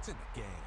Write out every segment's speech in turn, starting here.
It's in the game.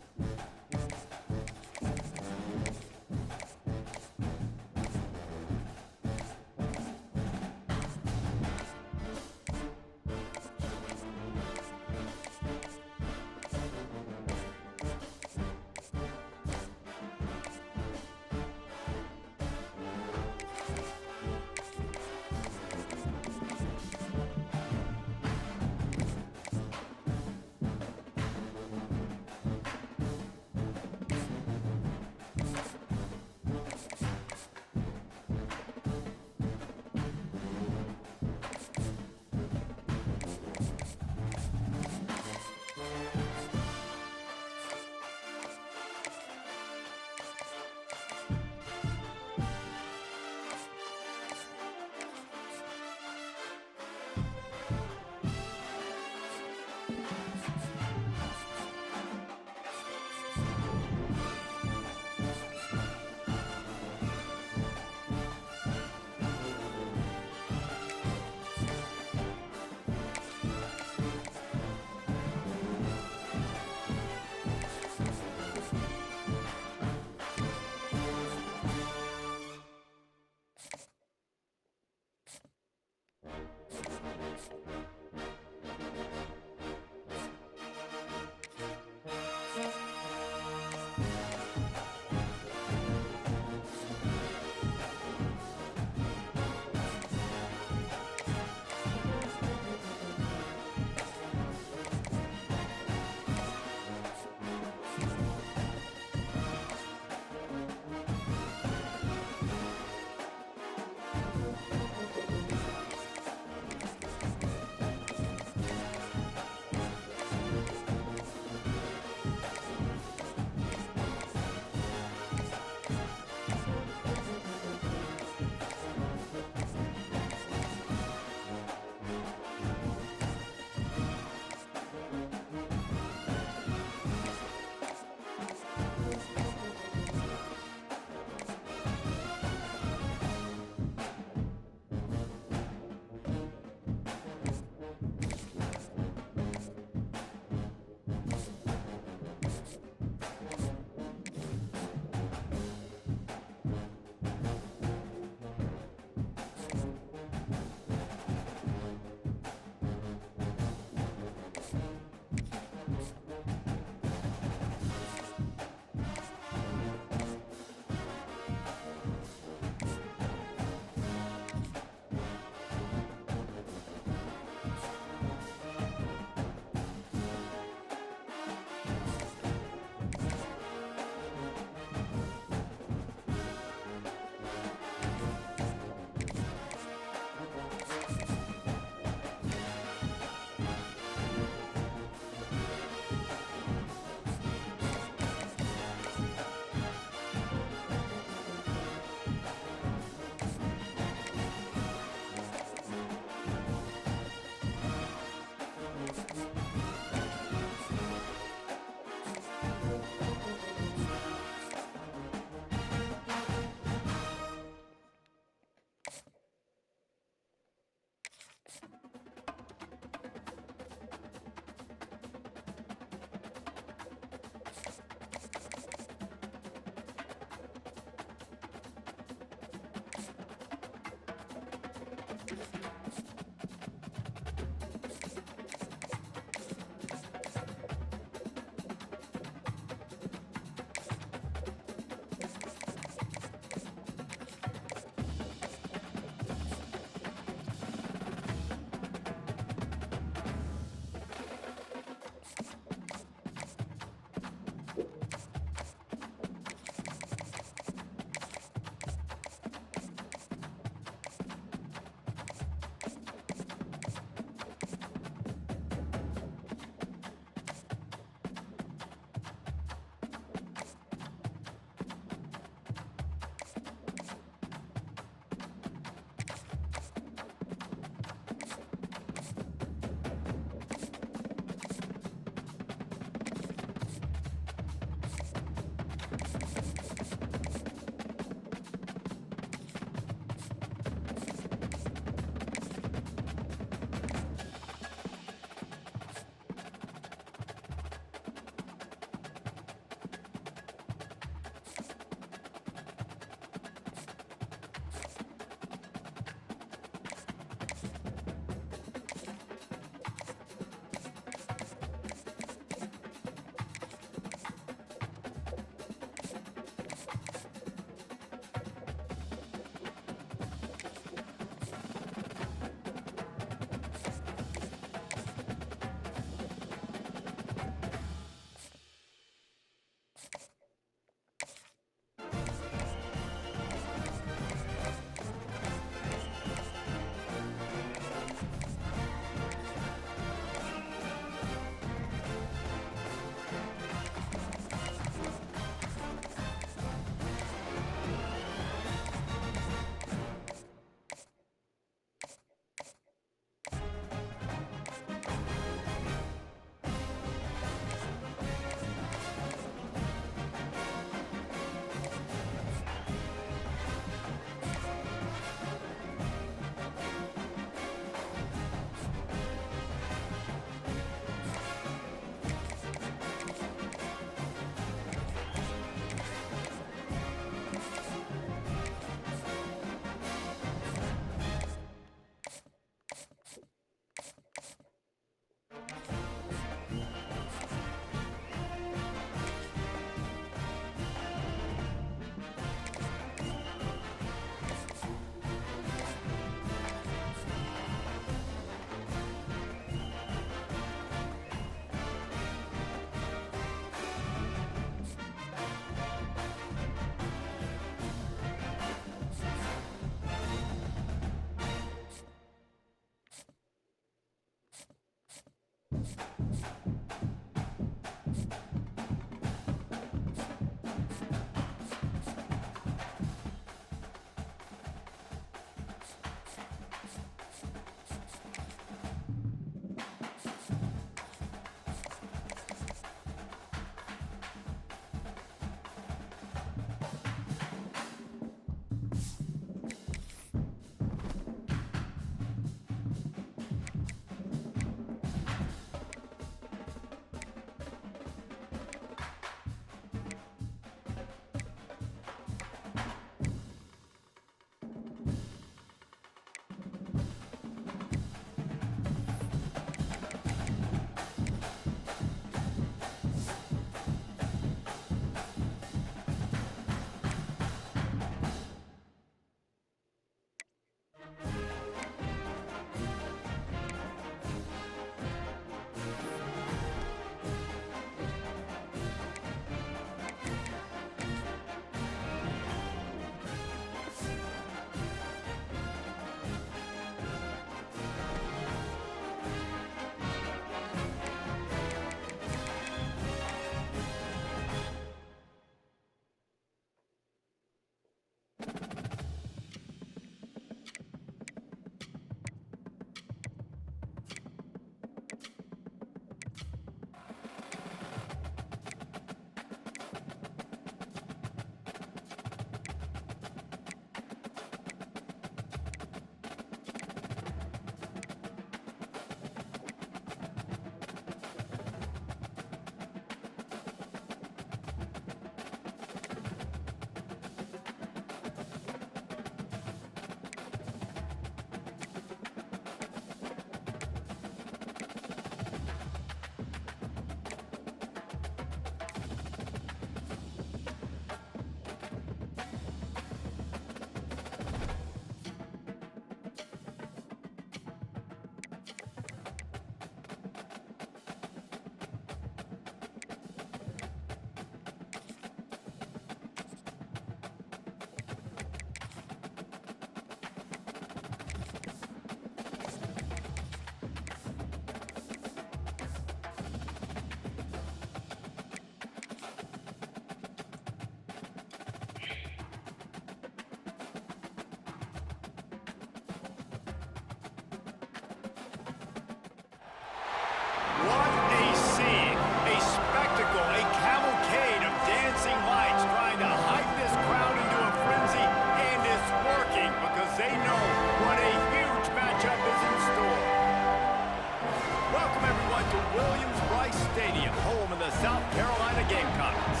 Stadium, home of the South Carolina Gamecocks.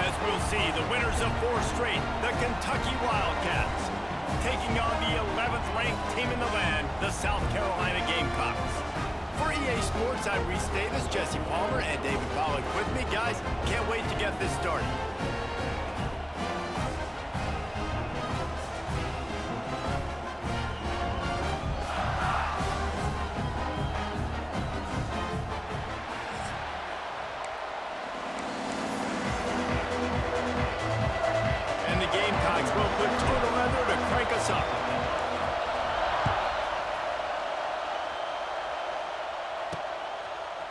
As we'll see, the winners of 4 straight, the Kentucky Wildcats, taking on the 11th ranked team in the land, the South Carolina Gamecocks. For EA Sports, I'm Reese Davis, Jesse Palmer, and David Pollack with me. Guys, can't wait to get this started.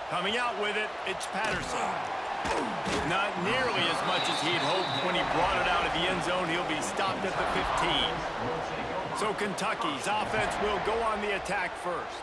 Coming out with it, it's Patterson. Not nearly as much as he'd hoped when he brought it out of the end zone. He'll be stopped at the 15. So Kentucky's offense will go on the attack first.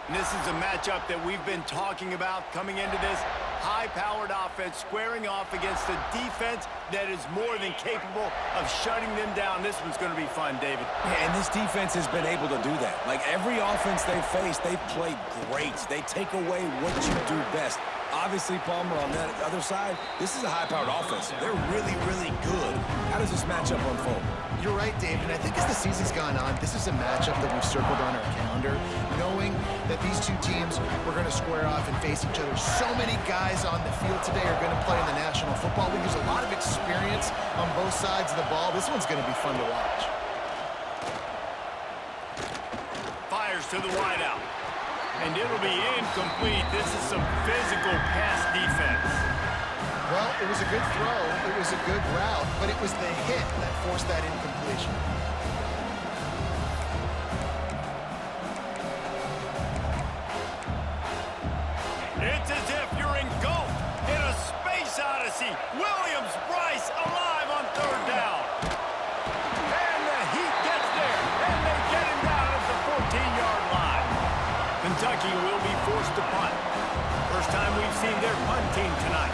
And this is a matchup that we've been talking about coming into this. High-powered offense squaring off against a defense that is more than capable of shutting them down. This one's going to be fun, David. Yeah, and this defense has been able to do that. Like every offense they've faced, they've played great. They take away what you do best. Obviously, Palmer, on that other side, this is a high-powered offense. They're really, really good. How does this matchup unfold? You're right, David. I think as the season's gone on, this is a matchup that we've circled on our calendar, knowing that these two teams were going to square off and face each other. So many guys on the field today are going to play in the National Football League. There's a lot of experience on both sides of the ball. This one's going to be fun to watch. Fires to the wideout. And it'll be incomplete. This is some physical pass defense. Well, it was a good throw. It was a good route, but it was the hit that forced that incompletion. It's as if you're engulfed in a space odyssey. Williams-Brice alive on 3rd down. And the Heat gets there, and they get him down at the 14-yard line. Kentucky will be forced to punt. First time we've seen their punt team tonight.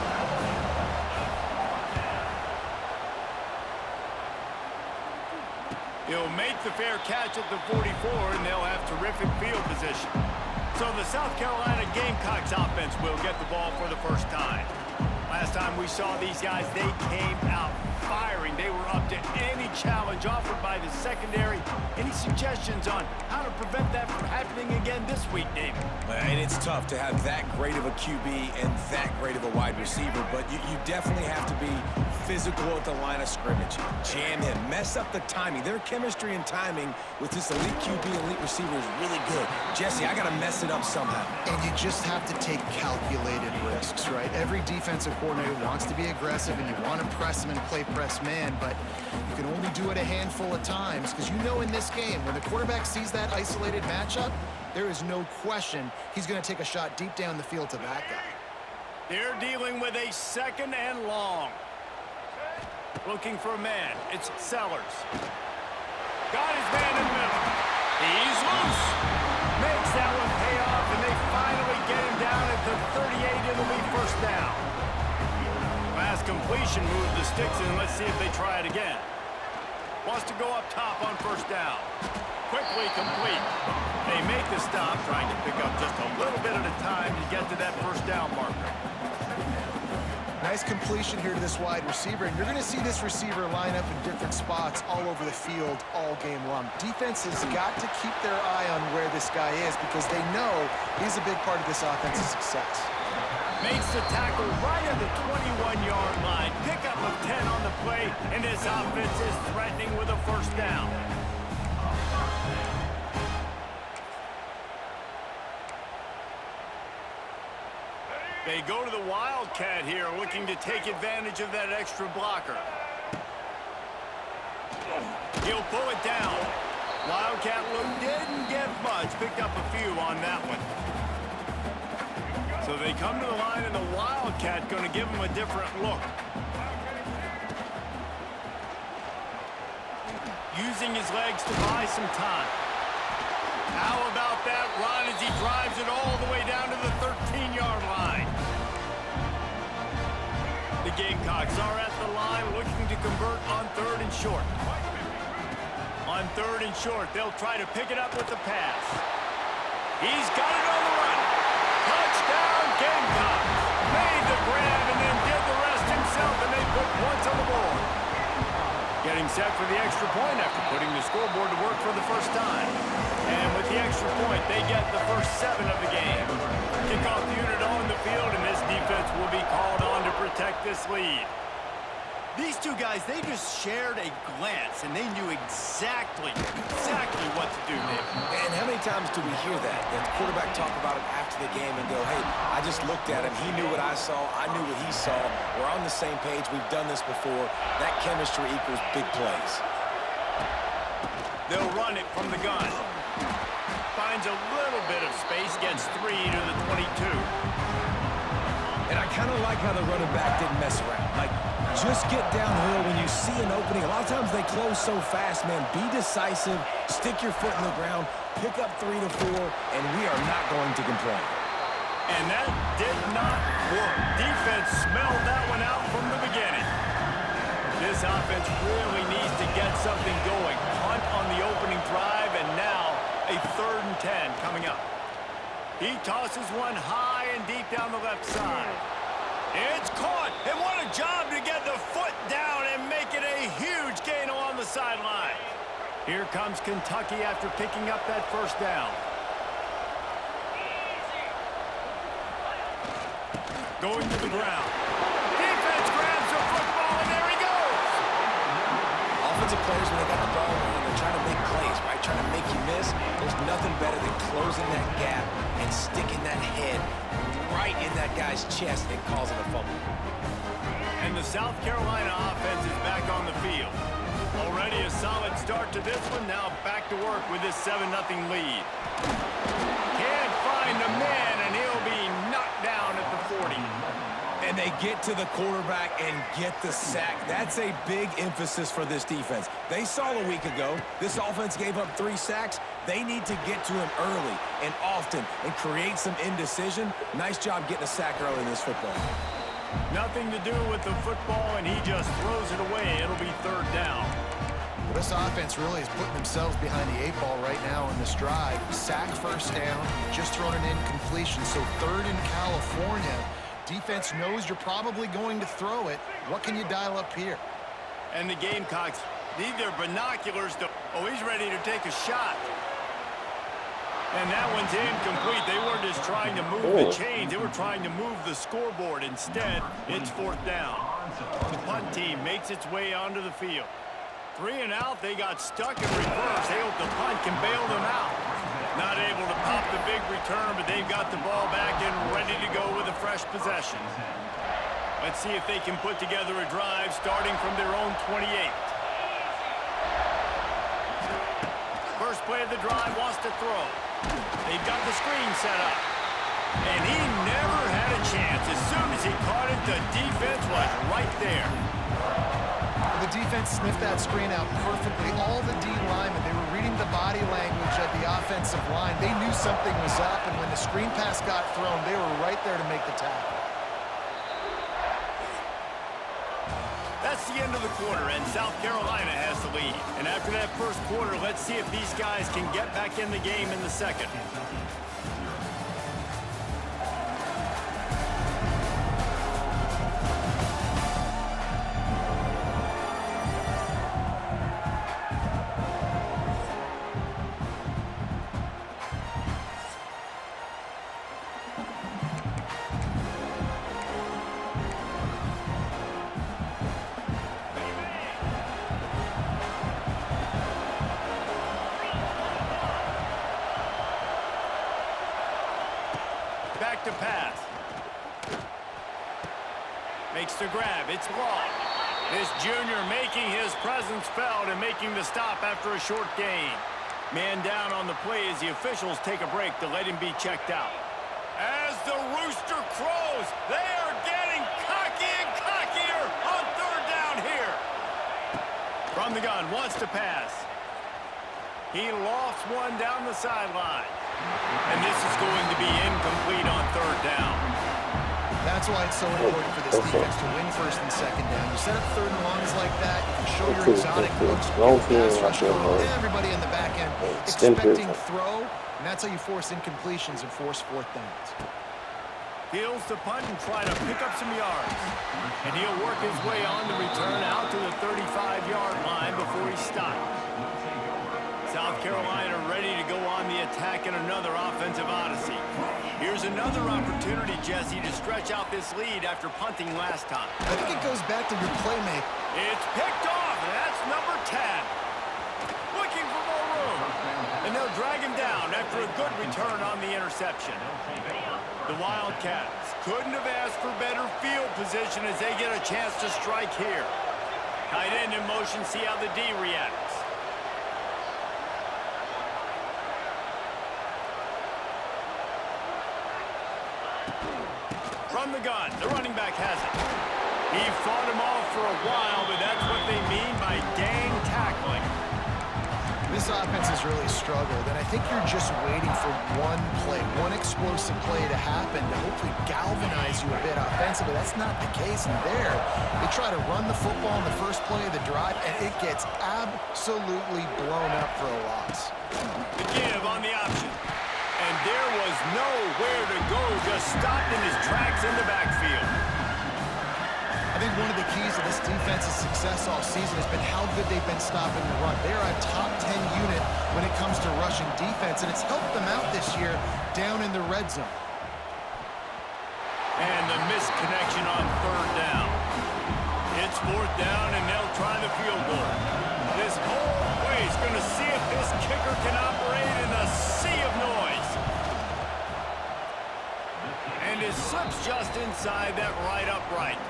He'll make the fair catch at the 44, and they'll have terrific field position. So the South Carolina Gamecocks offense will get the ball for the first time. Last time we saw these guys, they came out firing. They were up to any challenge offered by the secondary. Any suggestions on how to prevent that from happening again this week, David? And it's tough to have that great of a QB and that great of a wide receiver, but you definitely have to be physical at the line of scrimmage. Jam him, mess up the timing. Their chemistry and timing with this elite QB, elite receiver is really good. Jesse, I got to mess it up somehow. And you just have to take calculated risks, right? Every defensive coordinator wants to be aggressive, and you want to press him and play press man, but you can only do it a handful of times, because you know in this game, when the quarterback sees that isolated matchup, there is no question he's going to take a shot deep down the field to that guy. They're dealing with a 2nd and long. Looking for a man. It's Sellers. Got his man in the middle. He's loose. Makes that one pay off, and they finally get him down at the 38. It'll be 1st down. Last completion moved the sticks in. Let's see if they try it again. Wants to go up top on 1st down. Quickly complete. They make the stop, trying to pick up just a little bit at a time to get to that 1st down marker. Nice completion here to this wide receiver, and you're going to see this receiver line up in different spots all over the field all game long. Defense has got to keep their eye on where this guy is, because they know he's a big part of this offense's success. Makes the tackle right at the 21-yard line. Pickup of 10 on the play, and this offense is threatening with a 1st down. They go to the Wildcat here, looking to take advantage of that extra blocker. He'll pull it down. Wildcat look didn't get much. Picked up a few on that one. So they come to the line, and the Wildcat going to give them a different look. Using his legs to buy some time. How about that run as he drives it all the way down to the 13-yard line? The Gamecocks are at the line looking to convert on 3rd and short. On 3rd and short, they'll try to pick it up with the pass. He's got it on the run. Touchdown, Gamecocks. Getting set for the extra point after putting the scoreboard to work for the first time. And with the extra point, they get the first 7 of the game. Kickoff unit on the field, and this defense will be called on to protect this lead. These two guys, they just shared a glance, and they knew exactly what to do there. And how many times do we hear that? The quarterback talk about it after the game and go, hey, I just looked at him. He knew what I saw. I knew what he saw. We're on the same page. We've done this before. That chemistry equals big plays. They'll run it from the gun. Finds a little bit of space, gets 3 to the 22. And I kind of like how the running back didn't mess around. Like, just get downhill when you see an opening. A lot of times they close so fast, man. Be decisive, stick your foot in the ground, pick up 3 to 4, and we are not going to complain. And that did not work. Defense smelled that one out from the beginning. This offense really needs to get something going. Punt on the opening drive, and now a 3rd and 10 coming up. He tosses one high and deep down the left side. It's caught, and what a job to get the foot down and make it a huge gain along the sideline. Here comes Kentucky after picking up that first down. Going to the ground. Defense grabs the football, and there he goes. Offensive players, when they got the ball, they're trying to make plays, right? Trying to make you miss. There's nothing better than closing that gap and sticking that head right in that guy's chest and causing a fumble. And the South Carolina offense is back on the field. Already a solid start to this one. Now back to work with this 7-0 lead. Can't find the man, and he'll be knocked down at the 40. And they get to the quarterback and get the sack. That's a big emphasis for this defense. They saw a week ago, this offense gave up 3 sacks. They need to get to him early and often and create some indecision. Nice job getting a sack early in this football. Nothing to do with the football, and he just throws it away. It'll be 3rd down. Well, this offense really is putting themselves behind the 8 ball right now in this drive. Sack, first down, just thrown an incompletion. So 3rd in California. Defense knows you're probably going to throw it. What can you dial up here? And the Gamecocks need their binoculars to... Oh, he's ready to take a shot. And that one's incomplete. They weren't just trying to move the chains. They were trying to move the scoreboard. Instead, it's 4th down. The punt team makes its way onto the field. 3 and out. They got stuck in reverse. They hope the punt can bail them out. Not able to pop the big return, but they've got the ball back and ready to go with a fresh possession. Let's see if they can put together a drive starting from their own 28. First play of the drive, wants to throw. They've got the screen set up. And he never had a chance. As soon as he caught it, the defense was right there. The defense sniffed that screen out perfectly. All the D linemen, they were reading the body language of the offensive line. They knew something was up, and when the screen pass got thrown, they were right there to make the tackle. That's the end of the quarter, and South Carolina has the lead. And after that first quarter, let's see if these guys can get back in the game in the second. Back to pass. Makes the grab. It's long. This junior making his presence felt and making the stop after a short gain. Man down on the play as the officials take a break to let him be checked out. As the rooster crows, they are getting cocky and cockier on 3rd down here. From the gun, wants to pass. He lofts one down the sideline. And this is going to be incomplete on 3rd down. That's why it's so important for this defense to win 1st and 2nd down. You set up 3rd and longs like that, you can show your exotic looks, pass rush going, everybody in the back end expecting throw, and that's how you force incompletions and force 4th downs. Fields the punt and try to pick up some yards. And he'll work his way on the return out to the 35-yard line before he's stopped. South Carolina ready to go on the attack in another offensive odyssey. Here's another opportunity, Jesse, to stretch out this lead after punting last time. I think it goes back to your playmaker. It's picked off, and that's number 10. Looking for more room. And they'll drag him down after a good return on the interception. The Wildcats couldn't have asked for better field position as they get a chance to strike here. Tight end in motion, see how the D reacts. From the gun, the running back has it. He fought him off for a while, but that's what they mean by gang tackling. This offense has really struggled, and I think you're just waiting for one play, one explosive play to happen to hopefully galvanize you a bit offensively. That's not the case in there. They try to run the football in the first play of the drive, and it gets absolutely blown up for a loss. The give on the option. And there was nowhere to go, just stopped in his tracks in the backfield. I think one of the keys to this defense's success all season has been how good they've been stopping the run. They're a top 10 unit when it comes to rushing defense, and it's helped them out this year down in the red zone. And the missed connection on third down. It's fourth down, and they'll try the field goal. This whole place going to see if this kicker can operate in a sea of noise. And it slips just inside that right upright.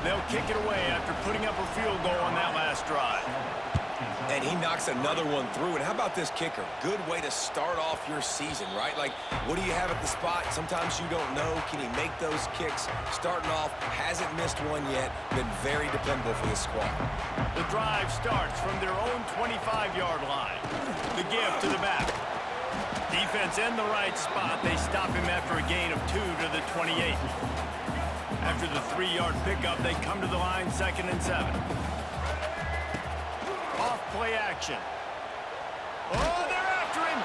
They'll kick it away after putting up a field goal on that last drive. And he knocks another one through. And how about this kicker? Good way to start off your season, right? Like, what do you have at the spot? Sometimes you don't know. Can he make those kicks? Starting off, hasn't missed one yet. Been very dependable for this squad. The drive starts from their own 25-yard line. The give to the back. Defense in the right spot. They stop him after a gain of 2 to the 28. After the 3-yard pickup, they come to the line 2nd and 7. Off play action. Oh, they're after him.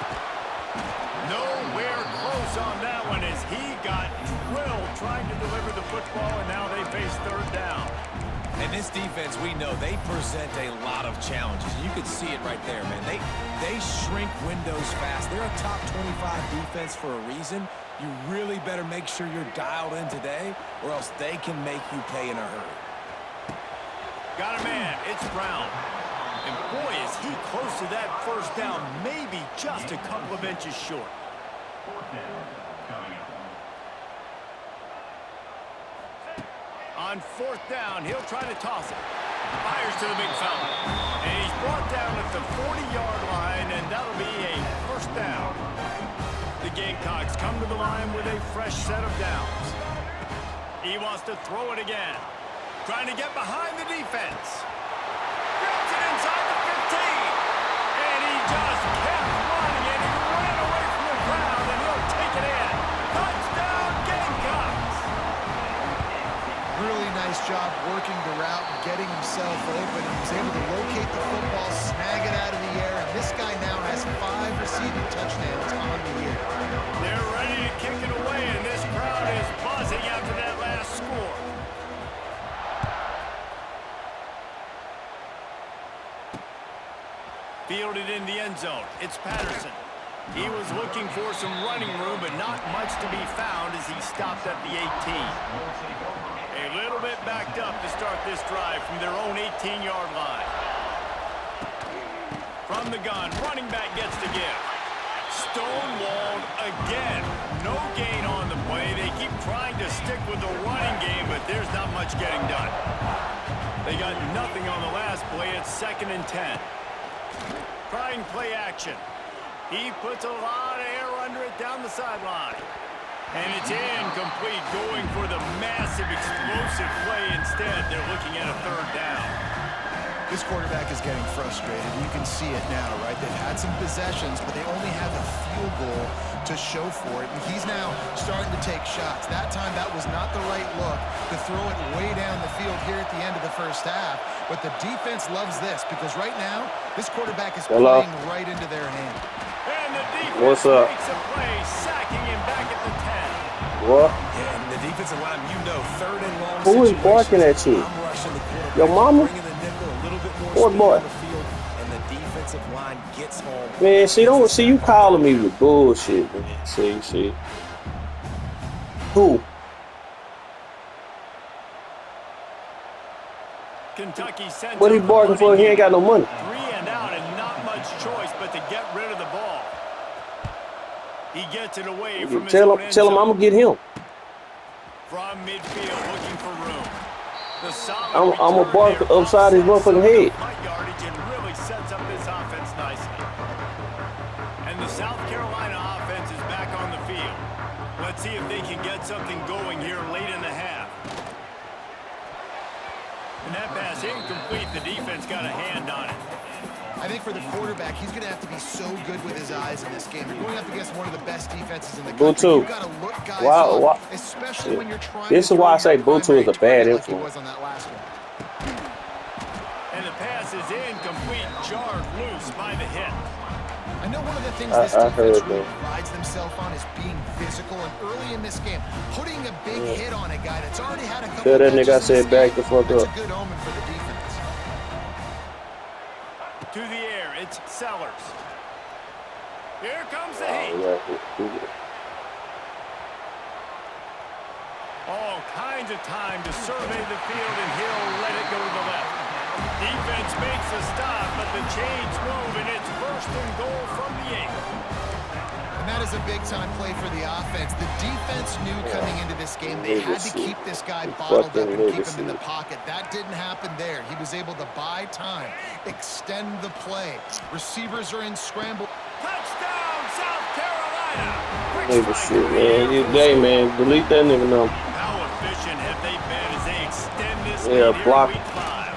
Nowhere close on that one as he got drilled trying to deliver the football, and now they face third down. And this defense, we know, they present a lot of challenges. You can see it right there, man. They shrink windows fast. They're a top 25 defense for a reason. You really better make sure you're dialed in today, or else they can make you pay in a hurry. Got a man. It's Brown. And boy, is he close to that first down, maybe just a couple of inches short. On fourth down, he'll try to toss it. Fires to the big fella. And he's brought down at the 40-yard line, and that'll be a first down. The Gamecocks come to the line with a fresh set of downs. He wants to throw it again. Trying to get behind the defense. Grabs it inside the 15. And he just kept running, and he ran away from the crowd, and he'll take it in. Touchdown, Gamecocks! Really nice job working the route, getting himself open. He was able to locate the football, snag it out of the air, and this guy now has 5 receiving touchdowns on the year. They're ready to kick it away, and this crowd is buzzing after that last score. Fielded in the end zone. It's Patterson. He was looking for some running room, but not much to be found as he stopped at the 18. A little bit backed up to start this drive from their own 18-yard line. From the gun, running back gets the give. Stonewalled again. No gain on the play. They keep trying to stick with the running game, but there's not much getting done. They got nothing on the last play. It's 2nd and 10. Trying play action. He puts a lot of air under it down the sideline. And it's incomplete, going for the massive explosive play instead. They're looking at a third down. This quarterback is getting frustrated. You can see it now, right? They've had some possessions, but they only have a field goal to show for it. And he's now starting to take shots. That time, that was not the right look to throw it way down the field here at the end of the first half. But the defense loves this because right now, this quarterback is playing right into their hand. And the defense makes a play, sacking him back at the 10. What? Yeah, defensive line, you know, third and long Who is barking at you? I'm rushing the quarterback, Your mama? bringing the nickel a little bit more What speed boy? on the field, and the defensive line gets home. Man, see you calling me with bullshit, man. See. Who? Kentucky sends What he out the barking for? money He ain't got no money. 3 and out and not much choice but to get rid of the ball. He gets it away from his own end Tell him zone. I'm gonna get him. From midfield looking for room. The solid I'm return a bark there upside his offsets motherfucking some of the head. punt yardage and really sets up this offense nicely. And the South Carolina offense is back on the field. Let's see if they can get something going here late in the half. And that pass incomplete. The defense got a hand on it. I think for the quarterback, he's going to have to be so good with his eyes in this game. You're going up against one of the best defenses in the country. You've got to look guys up, especially when you're trying This to is why I throw say your Butu is a bad primary target like he influence. was on that last one. And the pass is incomplete, jarred loose by the hit. I know one of the things this I defense heard really that. prides themselves on is being physical, and early in this game, putting a big hit on a guy that's already had a couple Tell that catches nigga I in said this back game, the fuck that's up. a good omen for the defense. To the air, it's Sellers. Here comes the Oh, heat. yeah. All kinds of time to survey the field, and he'll let it go to the left. Defense makes a stop, but the chains move, and it's first and goal from the 8. And that is a big-time play for the offense. The defense knew coming into this game they had to keep this guy bottled up and keep him in the pocket. That didn't happen there. He was able to buy time, extend the play. Receivers are in scramble. Touchdown, South Carolina! Quick Nigga strike shit, to the air man. for Hey, score. man, delete that nigga number. How efficient have they been as they extend this Yeah, lead here block. in week 5?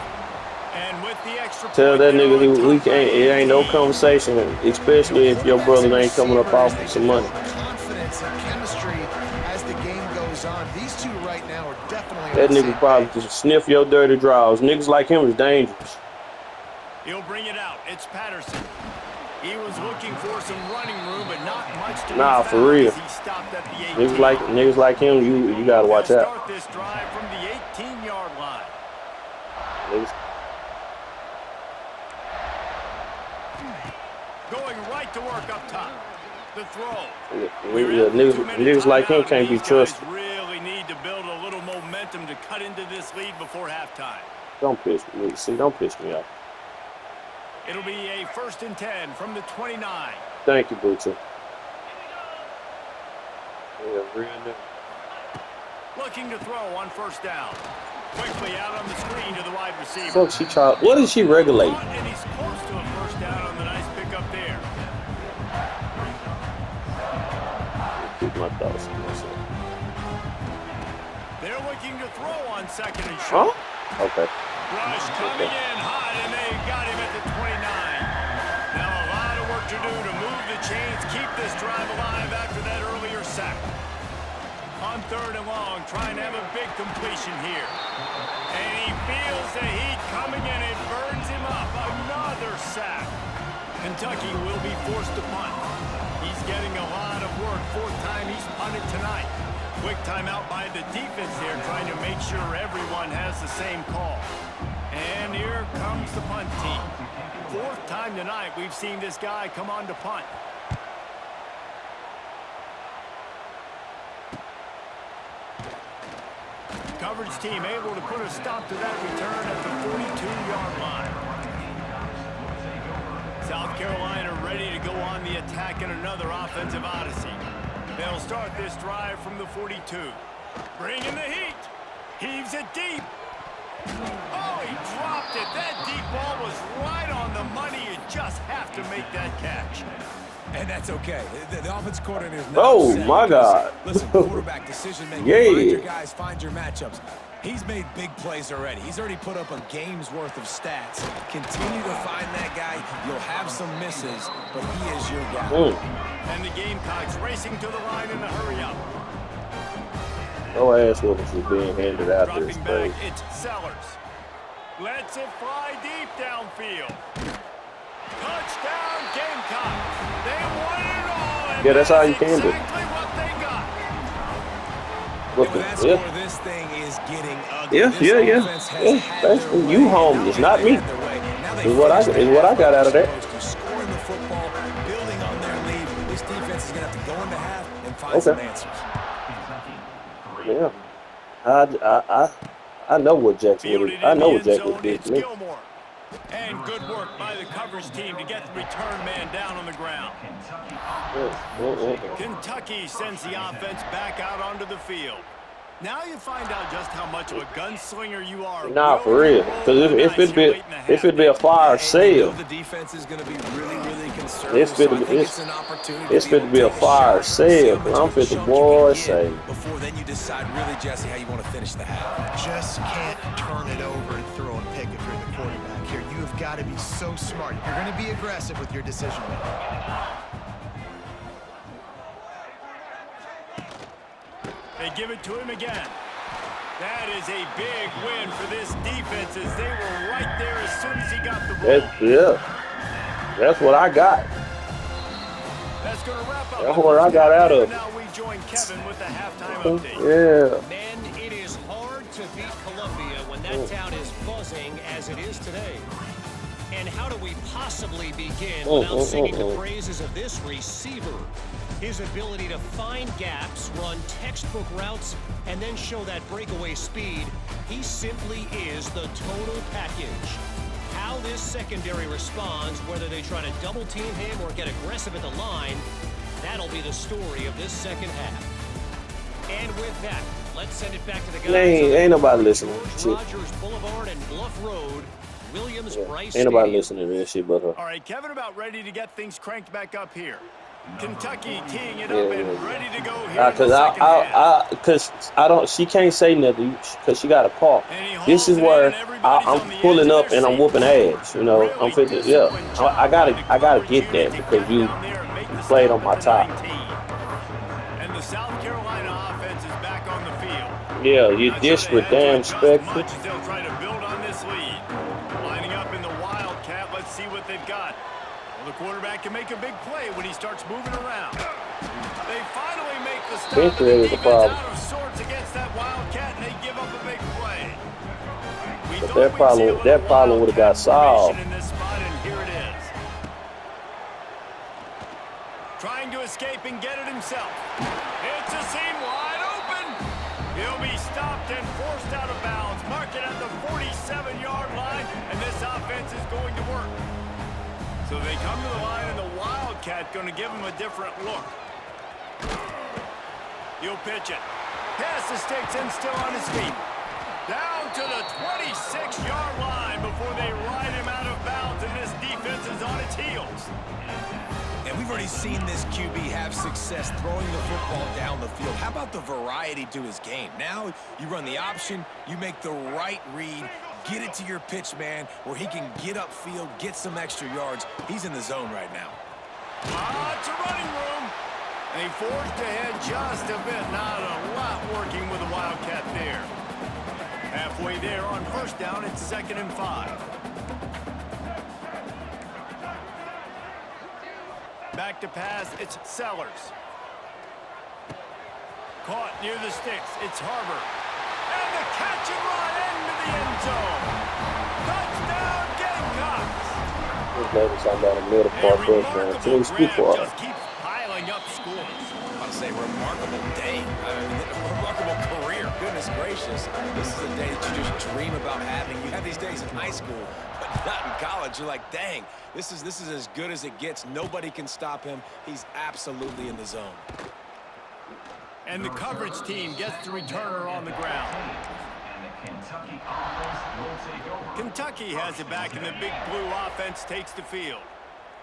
And with the extra Tell point that there nigga on we top by can't. It ain't no 18. conversation, especially if your brother ain't coming up off with some money. Confidence and chemistry as the game goes on. These two right now are definitely That on the nigga same probably page. just sniff your dirty draws. Niggas like him is dangerous. He'll bring it out. It's Patterson. He was looking for some running room, but not much to be Nah, found for real. as he stopped at the 18. Niggas like him, you gotta watch They'll out. start this drive from the 18-yard line. Niggas, Going right to work up top. The throw. niggas like him can't be These guys trusted. really need to build a little momentum to cut into this lead before halftime. Don't piss me. See, don't piss me off. It'll be a 1st and 10 from the 29. Thank you, Butu. Yeah, real nigga. Looking to throw on 1st down. Quickly out on the screen to the wide receiver. Fuck, she tried. What did she regulate? And he's close to a 1st down on the nice pickup there. Keep my thoughts to myself. They're looking to throw on 2nd and Huh? short. Okay. Rush coming in hot, and they got him at the 29. Now a lot of work to do to move the chains, keep this drive alive after that earlier sack. On 3rd and long, trying to have a big completion here. And he feels the heat coming in. It burns him up. Another sack. Kentucky will be forced to punt. He's getting a lot of work. 4th time he's punted tonight. Quick timeout by the defense there, trying to make sure everyone has the same call. And here comes the punt team. 4th time tonight we've seen this guy come on to punt. Coverage team able to put a stop to that return at the 42-yard line. South Carolina ready to go on the attack in another offensive odyssey. They'll start this drive from the 42. Bringing the heat. Heaves it deep. Oh, he dropped it. That deep ball was right on the money. You just have to make that catch. And that's okay. The offense coordinator is not Oh, upset my because, God. Listen, quarterback decision making. Yeah. Find your guys, find your matchups. He's made big plays already. He's already put up a game's worth of stats. Continue to find that guy. You'll have some misses, but he is your guy. And the Gamecocks racing to the line in the hurry up. No ass whoopings is being handed out there. It's Dropping crazy. back, it's Sellers. Lets it fly deep downfield. Touchdown, Gamecocks. They won it all. And Yeah, that's how you that is can do it. exactly what they got. And with that score, this thing is getting ugly. Yeah, This yeah, yeah. offense has Yeah, had their basically, way, you and now homeless, they've not me. had their way. Now they Is what I got out of that. Scoring the football, building on their lead. This defense is going to have to go into half and find some answers. Yeah. I know what Jackson would. I know what Jackson would do to me. Gilmore. And good work by the coverage team to get the return man down on the ground. Kentucky sends the offense back out onto the field. Now you find out just how much of a gunslinger you are. Nah, for real. Because if it'd be a fire sale, The defense is going to be really conservative. it's fit to be a fire sale. I'm fit to boy say. Before then you decide really, Jesse, how you want to finish the half. Just can't turn it over and throw a pick if you're the quarterback here. You have got to be so smart. You're going to be aggressive with your decision making. They give it to him again. That is a big win for this defense as they were right there as soon as he got the ball. That's what I got. That's going to wrap up. That's what I got out of it. Now we join Kevin with the halftime update. Yeah. Men, it is hard to beat Columbia when that town is buzzing as it is today. And how do we possibly begin without singing the praises of this receiver? His ability to find gaps, run textbook routes, and then show that breakaway speed. He simply is the total package. How this secondary responds, whether they try to double team him or get aggressive at the line, that'll be the story of this second half. And with that, let's send it back to the guys. Ain't nobody listening. George Rogers Boulevard and Bluff Road. Williams Bryce Ain't nobody Stadium. listening to this shit but her. All right, Kevin about ready to get things cranked back up here. Kentucky teeing it up and ready to go here in the second half. Cause I don't. She can't say nothing because she got a call. This is where I'm pulling up and I'm whooping ass. You know, I'm fit. Yeah, I gotta get that because you played on my top. And the South Carolina offense is back on the field. Yeah, you disrespectful. Much as they'll try to build on this lead. Lining up in the Wildcat. Let's see what they've got. The quarterback can make a big play when he starts moving around. They finally make the stop. This is the problem. Out of sorts against that Wildcat, and they give up a big play. But that problem would have got solved. In this spot, and here it is. Trying to escape and get it himself. It's a seam wide open. He'll be stopped and forced out of bounds. Mark it at the 47-yard line, and this offense is going to work. So they come to the line, and the Wildcat going to give him a different look. He'll pitch it. Pass escapes and still on his feet. Down to the 26-yard line before they ride him out of bounds, and this defense is on its heels. And we've already seen this QB have success throwing the football down the field. How about the variety to his game? Now you run the option, you make the right read, get it to your pitch man where he can get upfield, get some extra yards. He's in the zone right now. It's a running room. And he forged ahead just a bit. Not a lot working with the Wildcat there. Halfway there on first down, it's 2nd and 5. Back to pass, it's Sellers. Caught near the sticks, it's Harbor. And the catch and run into the end zone. Touchdown, Gamecocks. Talking about a middle part touchdown. Just keeps piling up scores. I want to say remarkable day, remarkable career. Goodness gracious, this is a day that you just dream about having. You have these days in high school, but not in college. You're like, dang, this is as good as it gets. Nobody can stop him. He's absolutely in the zone. And the coverage team gets the returner on the ground. Kentucky has it back, and the Big Blue offense takes the field.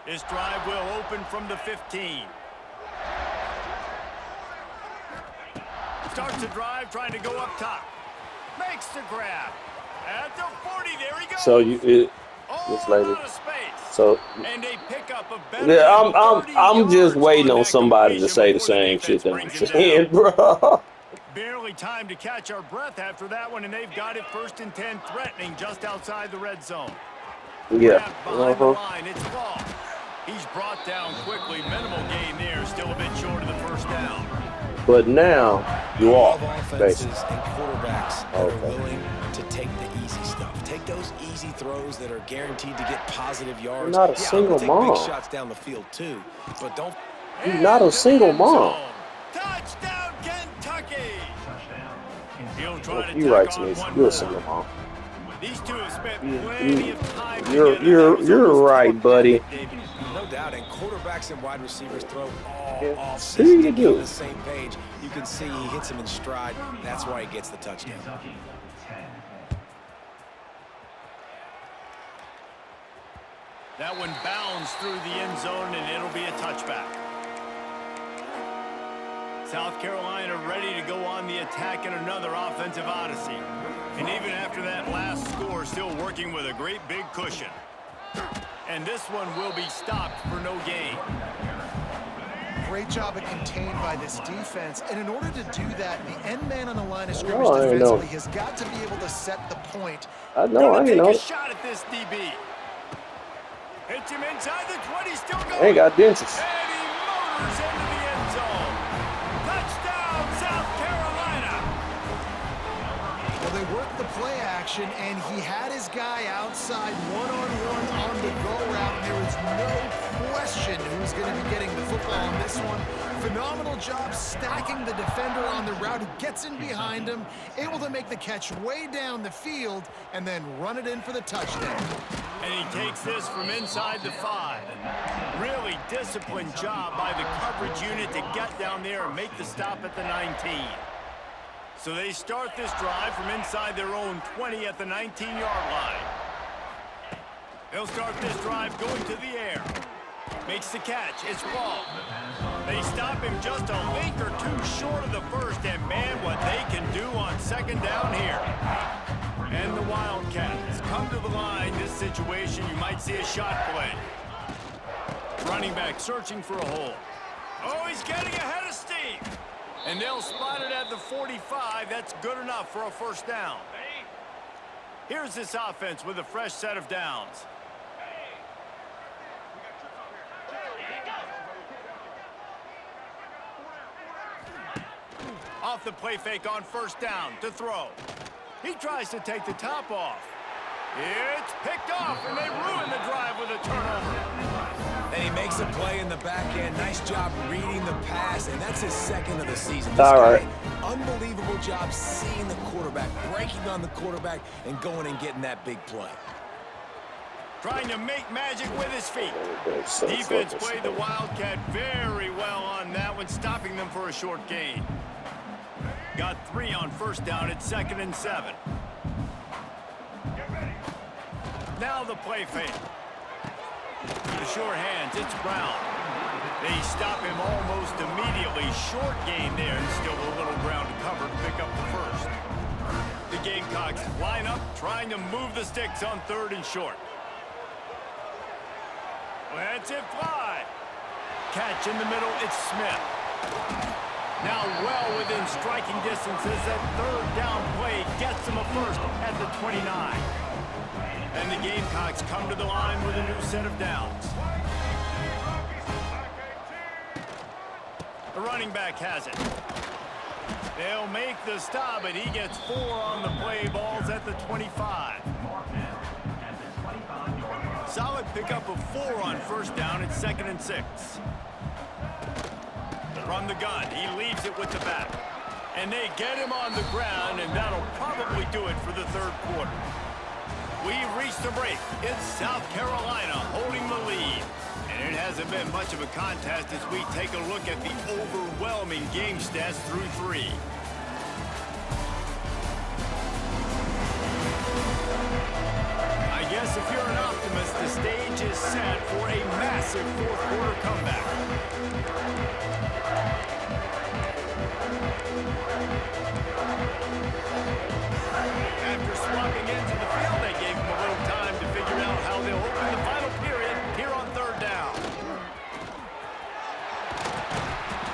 This drive will open from the 15. Starts the drive, trying to go up top. Makes the grab. At the 40, there he goes. So this lady. So and a pickup of better yeah, I'm just waiting on somebody to say the same shit that I'm saying, bro. Barely time to catch our breath after that one, and they've got it 1st and 10, threatening just outside the red zone. Yeah. Behind the line, it's Ball. He's brought down quickly. Minimal gain there, still a bit short of the first down. But now you are. Offenses and quarterbacks that are willing to take the easy stuff. Take those easy throws that are guaranteed to get positive yards. Not a single mom. Big shots down the field too, but don't. You're not a single mom. Touchdown, Kentucky. He'll try to You're right, Smith. You're a single mom. These two have spent plenty of time. You're right, buddy. No doubt, and quarterbacks and wide receivers throw all off See you do. on the same page. You can see he hits him in stride. That's why he gets the touchdown. That one bounds through the end zone, and it'll be a touchback. South Carolina ready to go on the attack in another offensive odyssey. And even after that last score, still working with a great big cushion. And this one will be stopped for no gain. Great job of contained by this defense. And in order to do that, the end man on the line of scrimmage defensively has got to be able to set the point. I know. Take a shot at this DB. Hits him inside the 20, still going. They got dentures. And he motors into the end zone. Touchdown, South Carolina. Well, they worked the play action, and he had his guy outside one-on-one on the go route. There was no question who's going to be getting the football on this one. Phenomenal job stacking the defender on the route, who gets in behind him, able to make the catch way down the field, and then run it in for the touchdown. And he takes this from inside the 5. Really disciplined job by the coverage unit to get down there and make the stop at the 19. So they start this drive from inside their own 20 at the 19-yard line. They'll start this drive going to the air. Makes the catch. It's ball. They stop him just a link or two short of the first, and man, what they can do on second down here. And the Wildcats come to the line. This situation, you might see a shot play. Running back searching for a hole. Oh, he's getting ahead of steam. And they'll spot it at the 45. That's good enough for a first down. Here's this offense with a fresh set of downs. Off the play fake on first down to throw. He tries to take the top off. It's picked off, and they ruin the drive with a turnover. And he makes a play in the back end. Nice job reading the pass, and that's his second of the season. This guy, unbelievable job seeing the quarterback, breaking on the quarterback, and going and getting that big play. Trying to make magic with his feet. Defense played the Wildcat very well on that one, stopping them for a short gain. Got 3 on first down at 2nd and 7. Now the play fake. The short hands, it's Brown. They stop him almost immediately. Short gain there, and still a little ground to cover to pick up the first. The Gamecocks line up, trying to move the sticks on 3rd and short. Let's it fly. Catch in the middle, it's Smith. Now well within striking distance as that 3rd down play gets him a first at the 29. And the Gamecocks come to the line with a new set of downs. The running back has it. They'll make the stop, but he gets 4 on the play. Balls at the 25. Solid pickup of 4 on first down at 2nd and 6. From the gun, he leaves it with the back. And they get him on the ground, and that'll probably do it for the 3rd quarter. We've reached the break. It's South Carolina holding the lead. And it hasn't been much of a contest as we take a look at the overwhelming game stats through 3. I guess if you're an optimist, the stage is set for a massive 4th quarter comeback. After swapping into the field, they gave him a little time to figure out how they'll open the final period here on 3rd down.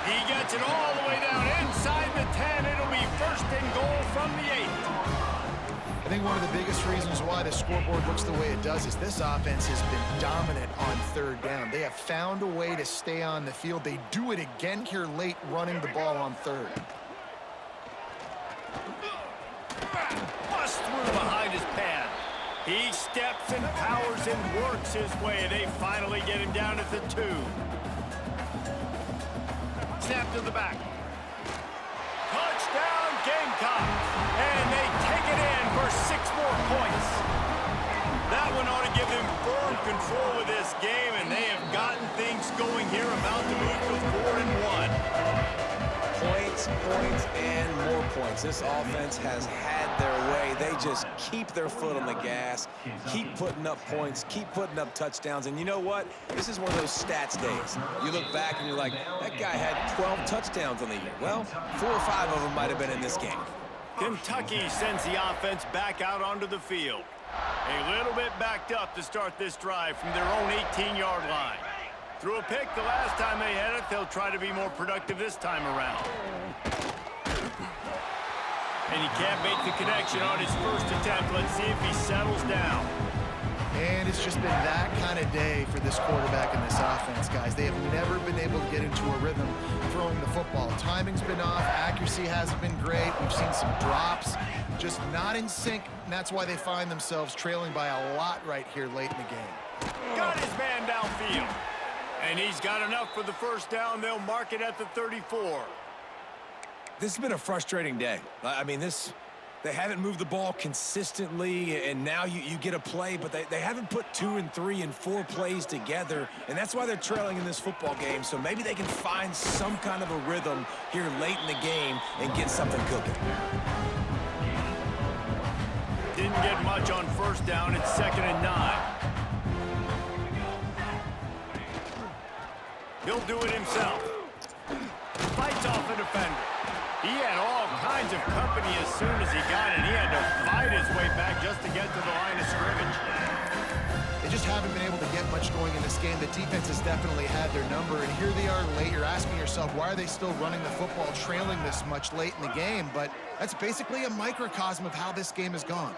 He gets it all the way down inside the 10. It'll be 1st and goal from the 8. think one of the biggest reasons why the scoreboard looks the way it does is this offense has been dominant on third down. They have found a way to stay on the field. They do it again here late, running the ball on third. Bust through behind his pad. He steps and powers and works his way. They finally get him down at the 2. Snap to the back. Touchdown Gamecocks. And they take it in for 6 more points. That one ought to give them firm control of this game, and they have gotten things going here, about to move to 4-1. Points, points, and more points. This offense has had their way. They just keep their foot on the gas, keep putting up points, keep putting up touchdowns. And you know what? This is one of those stats days. You look back and you're like, that guy had 12 touchdowns on the year. Well, 4 or 5 of them might have been in this game. Kentucky sends the offense back out onto the field. A little bit backed up to start this drive from their own 18-yard line. Threw a pick the last time they had it. They'll try to be more productive this time around. And he can't make the connection on his first attempt. Let's see if he settles down. And it's just been that kind of day for this quarterback and this offense, guys. They have never been able to get into a rhythm throwing the football. Timing's been off. Accuracy hasn't been great. We've seen some drops. Just not in sync, and that's why they find themselves trailing by a lot right here late in the game. Got his man downfield. And he's got enough for the first down. They'll mark it at the 34. This has been a frustrating day. I mean, they haven't moved the ball consistently, and now you get a play, but they haven't put 2 and 3 and 4 plays together, and that's why they're trailing in this football game. So maybe they can find some kind of a rhythm here late in the game and get something cooking. Didn't get much on first down. It's 2nd and 9. He'll do it himself. Fights off a defender. He had all kinds of company as soon as he got it. He had to fight his way back just to get to the line of scrimmage. They just haven't been able to get much going in this game. The defense has definitely had their number, and here they are late. You're asking yourself, why are they still running the football, trailing this much late in the game? But that's basically a microcosm of how this game has gone.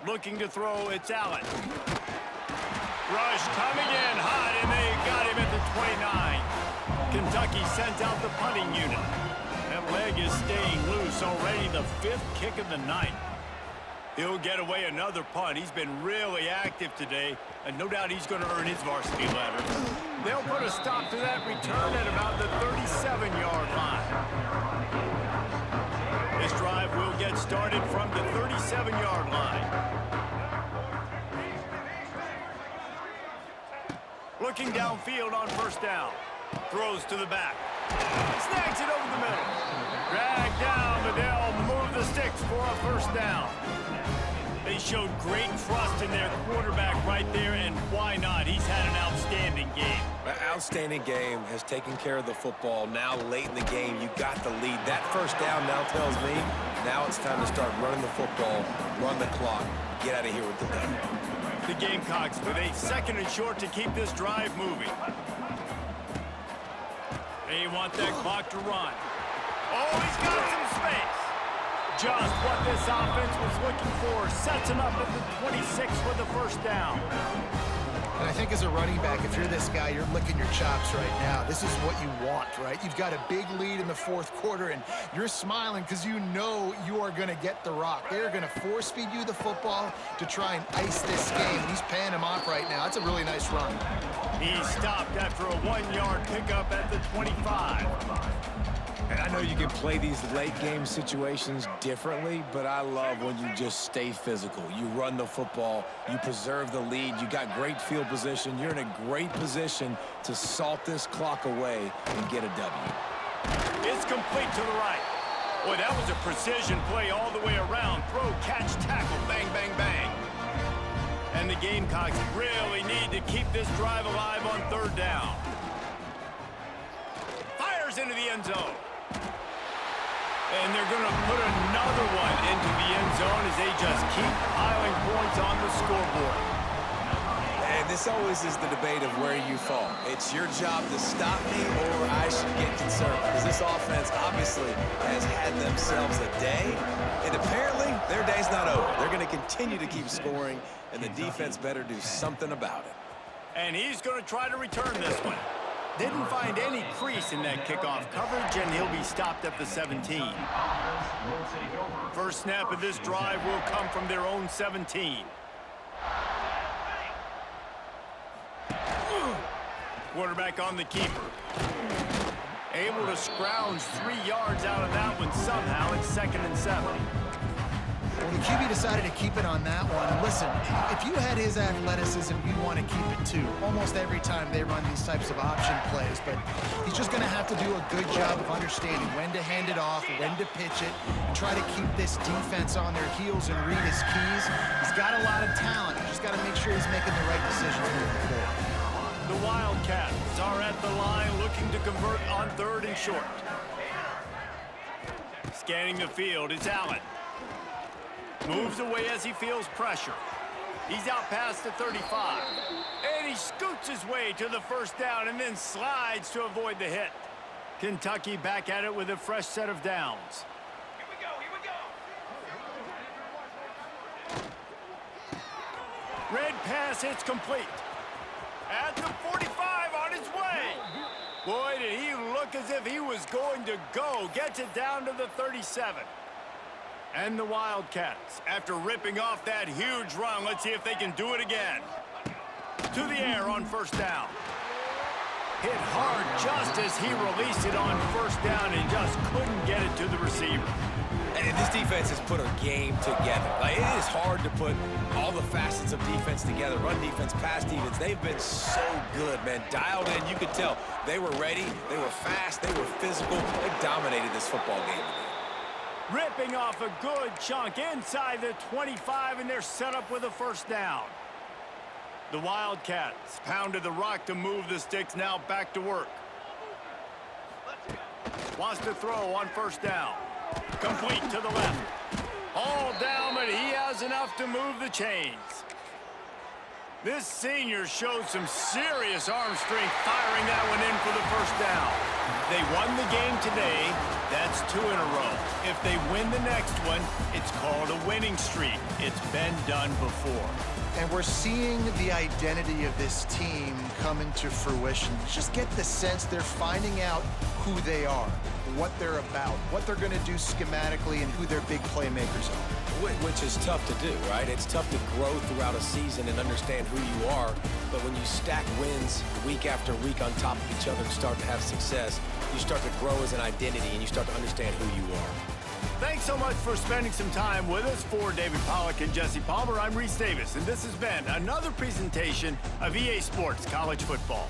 Looking to throw, it's Allen. Rush coming in hot, and they got him at the 29. Kentucky sends out the punting unit. That leg is staying loose. Already the 5th kick of the night. He'll get away another punt. He's been really active today, and no doubt he's going to earn his varsity letter. They'll put a stop to that return at about the 37-yard line. This drive will get started from the 37-yard line. Looking downfield on first down. Throws to the back. Snags it over the middle. Dragged down, but they'll move the sticks for a first down. They showed great trust in their quarterback right there, and why not? He's had an outstanding game. An outstanding game, has taken care of the football. Now late in the game, you got the lead. That first down now tells me now it's time to start running the football, run the clock, get out of here with the day. The Gamecocks with a 2nd and short to keep this drive moving. They want that clock to run. Oh, he's got some space. Just what this offense was looking for. Sets him up at the 26 for the first down. And I think as a running back, if you're this guy, you're licking your chops right now. This is what you want, right? You've got a big lead in the 4th quarter, and you're smiling because you know you are going to get the rock. They're going to force-feed you the football to try and ice this game. And he's paying him off right now. That's a really nice run. He stopped after a 1-yard pickup at the 25. And I know you can play these late game situations differently, but I love when you just stay physical. You run the football, you preserve the lead, you got great field position, you're in a great position to salt this clock away and get a W. It's complete to the right. Boy, that was a precision play all the way around. Throw, catch, tackle, bang, bang, bang. And the Gamecocks really need to keep this drive alive on 3rd down. Fires into the end zone. And they're going to put another one into the end zone as they just keep piling points on the scoreboard. And this always is the debate of where you fall. It's your job to stop me or I should get concerned. Because this offense obviously has had themselves a day. And apparently, their day's not over. They're going to continue to keep scoring, and the defense better do something about it. And he's going to try to return this one. Didn't find any crease in that kickoff coverage, and he'll be stopped at the 17. First snap of this drive will come from their own 17. Quarterback on the keeper. Able to scrounge 3 yards out of that one somehow. It's 2nd and 7. Well, the QB decided to keep it on that one. And listen, if you had his athleticism, you want to keep it too. Almost every time they run these types of option plays. But he's just going to have to do a good job of understanding when to hand it off, when to pitch it, and try to keep this defense on their heels and read his keys. He's got a lot of talent. You just got to make sure he's making the right decisions moving forward. The Wildcats are at the line looking to convert on 3rd and short. Scanning the field, it's Allen. Moves away as he feels pressure. He's out past the 35. And he scoots his way to the first down and then slides to avoid the hit. Kentucky back at it with a fresh set of downs. Here we go. Red pass hits complete. At the 45 on his way. Boy, did he look as if he was going to go. Gets it down to the 37. And the Wildcats, after ripping off that huge run, let's see if they can do it again. To the air on first down. Hit hard just as he released it on first down and just couldn't get it to the receiver. And this defense has put a game together. Like, it is hard to put all the facets of defense together. Run defense, pass defense. They've been so good, man. Dialed in. You could tell they were ready. They were fast. They were physical. They dominated this football game today. Ripping off a good chunk inside the 25, and they're set up with a first down. The Wildcats pounded the rock to move the sticks, now back to work. Wants to throw on first down. Complete to the left. All down, but he has enough to move the chains. This senior showed some serious arm strength firing that one in for the first down. They won the game today. That's 2 in a row. If they win the next one, it's called a winning streak. It's been done before. And we're seeing the identity of this team come into fruition. You just get the sense they're finding out who they are, what they're about, what they're going to do schematically, and who their big playmakers are. Which is tough to do, right? It's tough to grow throughout a season and understand who you are. But when you stack wins week after week on top of each other and start to have success, you start to grow as an identity and you start to understand who you are. Thanks so much for spending some time with us. For David Pollack and Jesse Palmer, I'm Reese Davis, and this has been another presentation of EA Sports College Football.